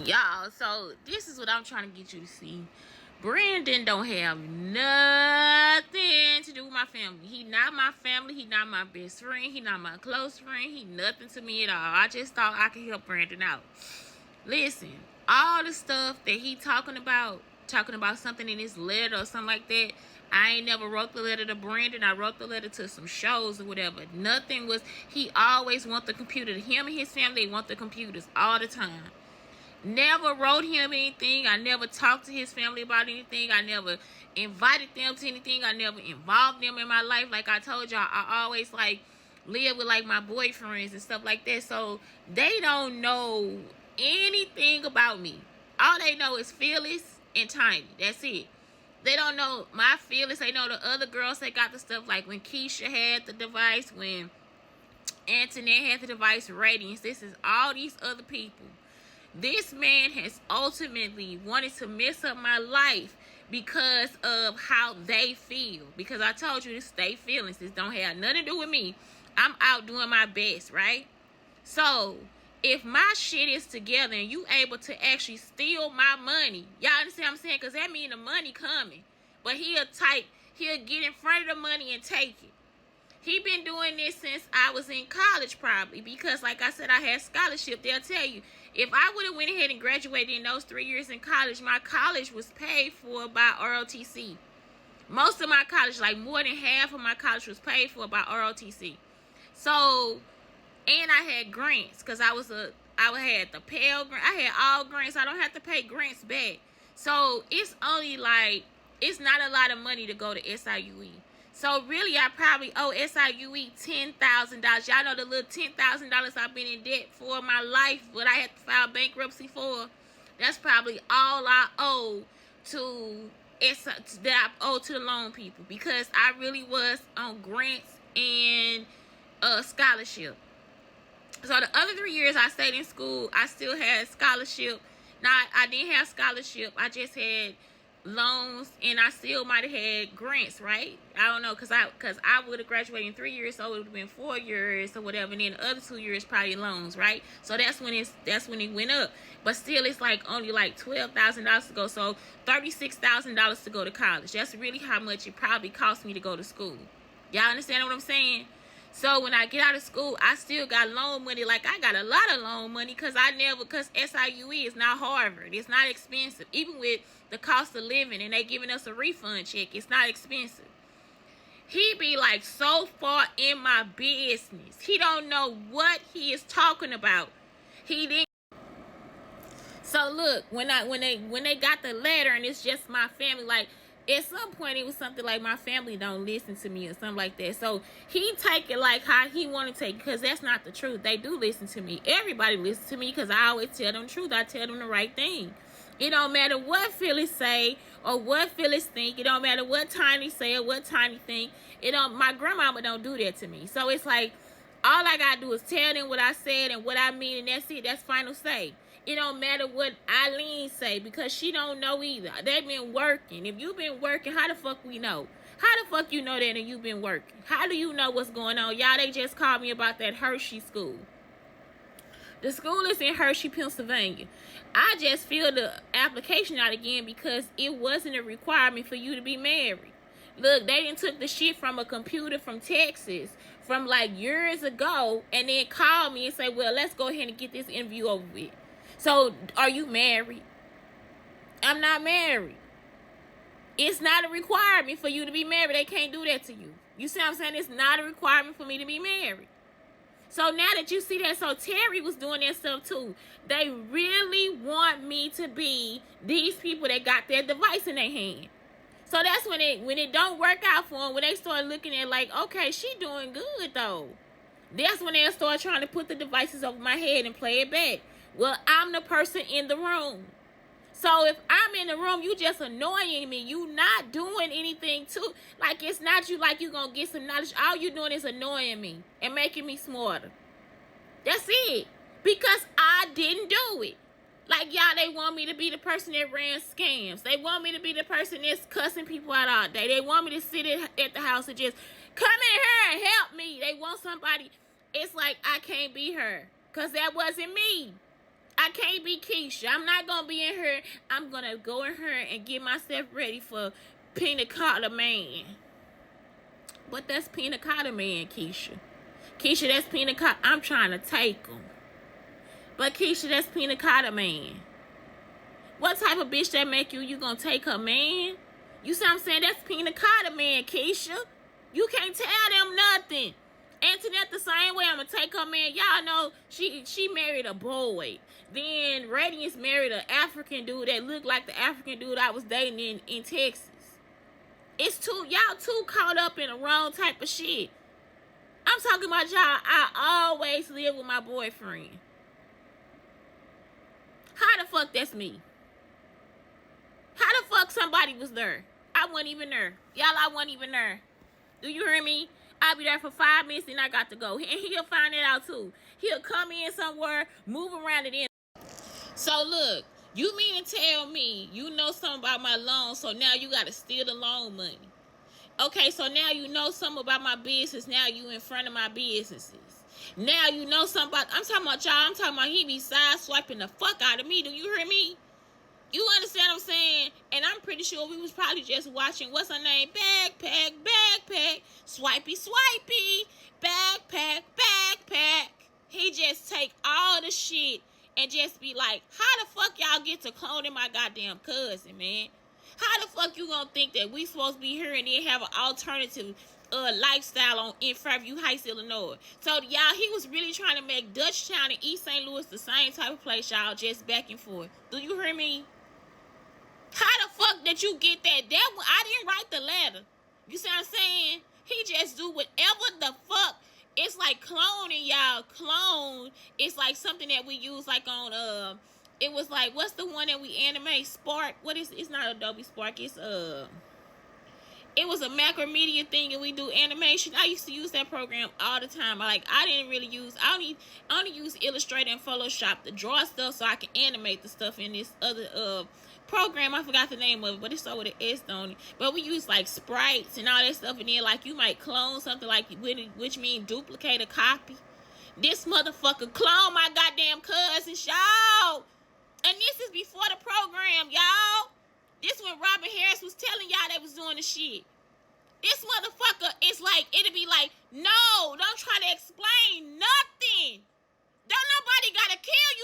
Y'all, so this is what I'm trying to get you to see. Brandon don't have nothing to do with my family. He not my family. He not my best friend. He not my close friend. He nothing to me at all. I just thought I could help Brandon out. Listen, all the stuff that he talking about something in his letter or something like that. I ain't never wrote the letter to Brandon. I wrote the letter to some shows or whatever. Nothing was. He always want the computer. Him and his family, they want the computers all the time. Never wrote him anything. I never talked to his family about anything. I never invited them to anything. I never involved them in my life. Like I told y'all, I always like live with like my boyfriends and stuff like that. So they don't know anything about me. All they know is Phyllis and Tiny. That's it. They don't know my Phyllis. They know the other girls that got the stuff, like when Keisha had the device, when Antoinette had the device, Radiance. This is all these other people. This man has ultimately wanted to mess up my life because of how they feel. Because I told you to stay feelings. This don't have nothing to do with me. I'm out doing my best, right? So, if my shit is together and you able to actually steal my money, y'all understand what I'm saying? Because that mean the money coming. But he'll get in front of the money and take it. He been doing this since I was in college, probably, because like I said, I had scholarship. They'll tell you, if I would have went ahead and graduated in those 3 years in college, my college was paid for by ROTC. Most of my college, like more than half of my college, was paid for by ROTC. So, and I had grants because I had the Pell Grant. I had all grants. I don't have to pay grants back. So it's only like, it's not a lot of money to go to SIUE. So really, I probably owe SIUE $10,000. Y'all know the little $10,000 I've been in debt for my life, what I had to file bankruptcy for. That's probably all I owe to that I owe to the loan people, because I really was on grants and scholarship. So the other 3 years I stayed in school, I still had scholarship. Now, I didn't have scholarship. I just had loans, and I still might have had grants, right? I don't know, because I would have graduated in 3 years, so it would have been 4 years or whatever, and then the other 2 years probably loans, right? So that's when it went up. But still, it's like only like $12,000 to go, so $36,000 to go to college. That's really how much it probably cost me to go to school. Y'all understand what I'm saying? So when I get out of school, I still got loan money. Like, I got a lot of loan money because SIUE is not Harvard. It's not expensive. Even with the cost of living and they giving us a refund check, it's not expensive. He be like so far in my business. He don't know what he is talking about. He didn't. So look, when they got the letter and it's just my family, like, at some point it was something like my family don't listen to me or something like that. So he take it like how he want to take it, because that's not the truth. They do listen to me. Everybody listens to me because I always tell them the truth. I tell them the right thing. It don't matter what Phyllis say or what Phyllis think. It don't matter what Tiny say or what Tiny think. My grandmama don't do that to me. So it's like, all I gotta do is tell them what I said and what I mean, and that's it. That's final say. It don't matter what Eileen say, because she don't know either. They've been working. If you've been working, how the fuck we know? How the fuck you know that and you've been working? How do you know what's going on? Y'all, they just called me about that Hershey school. The school is in Hershey, Pennsylvania. I just filled the application out again because it wasn't a requirement for you to be married. Look, they didn't took the shit from a computer from Texas from like years ago and then called me and say, well, let's go ahead and get this interview over with. So, are you married? I'm not married. It's not a requirement for you to be married. They can't do that to you. You see what I'm saying? It's not a requirement for me to be married. So now that you see that, so Terry was doing that stuff too. They really want me to be these people that got their device in their hand. So that's when it don't work out for them, when they start looking at like, okay, she doing good though. That's when they'll start trying to put the devices over my head and play it back. Well, I'm the person in the room. So if I'm in the room, you just annoying me. You not doing anything to, like, it's not you like you gonna get some knowledge. All you doing is annoying me and making me smarter. That's it. Because I didn't do it. Like, y'all, they want me to be the person that ran scams. They want me to be the person that's cussing people out all day. They want me to sit at the house and just come in here and help me. They want somebody. It's like I can't be her because that wasn't me. I can't be Keisha. I'm not gonna be in her. I'm gonna go in her and get myself ready for Pina Colada Man. But that's Pina Colada Man, Keisha. Keisha, that's Pina Colada. I'm trying to take him. But Keisha, that's Pina Colada Man. What type of bitch that make you? You gonna take her man? You see what I'm saying? That's Pina Colada Man, Keisha. You can't tell them nothing. Antoinette the same way. I'm gonna take her man. Y'all know she married a boy. Then Radiance married an African dude that looked like the African dude I was dating in Texas. It's y'all too caught up in the wrong type of shit. I'm talking about y'all. I always live with my boyfriend. How the fuck that's me? How the fuck somebody was there? I wasn't even there. Y'all, I wasn't even there. Do you hear me? I'll be there for 5 minutes and I got to go. And he'll find it out too. He'll come in somewhere, move around it in. So look, you mean to tell me you know something about my loan, so now you got to steal the loan money. Okay, so now you know something about my business. Now you in front of my businesses. Now you know something about, I'm talking about y'all. I'm talking about he be side swiping the fuck out of me. Do you hear me? You understand what I'm saying? And I'm pretty sure we was probably just watching, what's her name? Backpack, swipey, backpack. He just take all the shit and just be like, how the fuck y'all get to cloning my goddamn cousin, man? How the fuck you gonna think that we supposed to be here and then have an alternative lifestyle in Fairview Heights, Illinois? So y'all, he was really trying to make Dutchtown and East St. Louis the same type of place, y'all, just back and forth. Do you hear me? How the fuck did you get that? I didn't write the letter. You see what I'm saying? He just do whatever the fuck. It's like cloning, y'all. Clone. It's like something that we use like on it was like, what's the one that we animate? Spark. What is it's not Adobe Spark, it's it was a Macromedia thing and we do animation. I used to use that program all the time. I didn't really use, I only use Illustrator and Photoshop to draw stuff so I can animate the stuff in this other program. I forgot the name of it, but it's over the S on it. But we use like sprites and all that stuff, and then like you might clone something like, which means duplicate a copy. This motherfucker clone my goddamn cousin, y'all. And this is before the program, y'all. This when Robin Harris was telling y'all they was doing the shit. This motherfucker is like, it'll be like, no, don't try to explain nothing. Don't nobody gotta kill you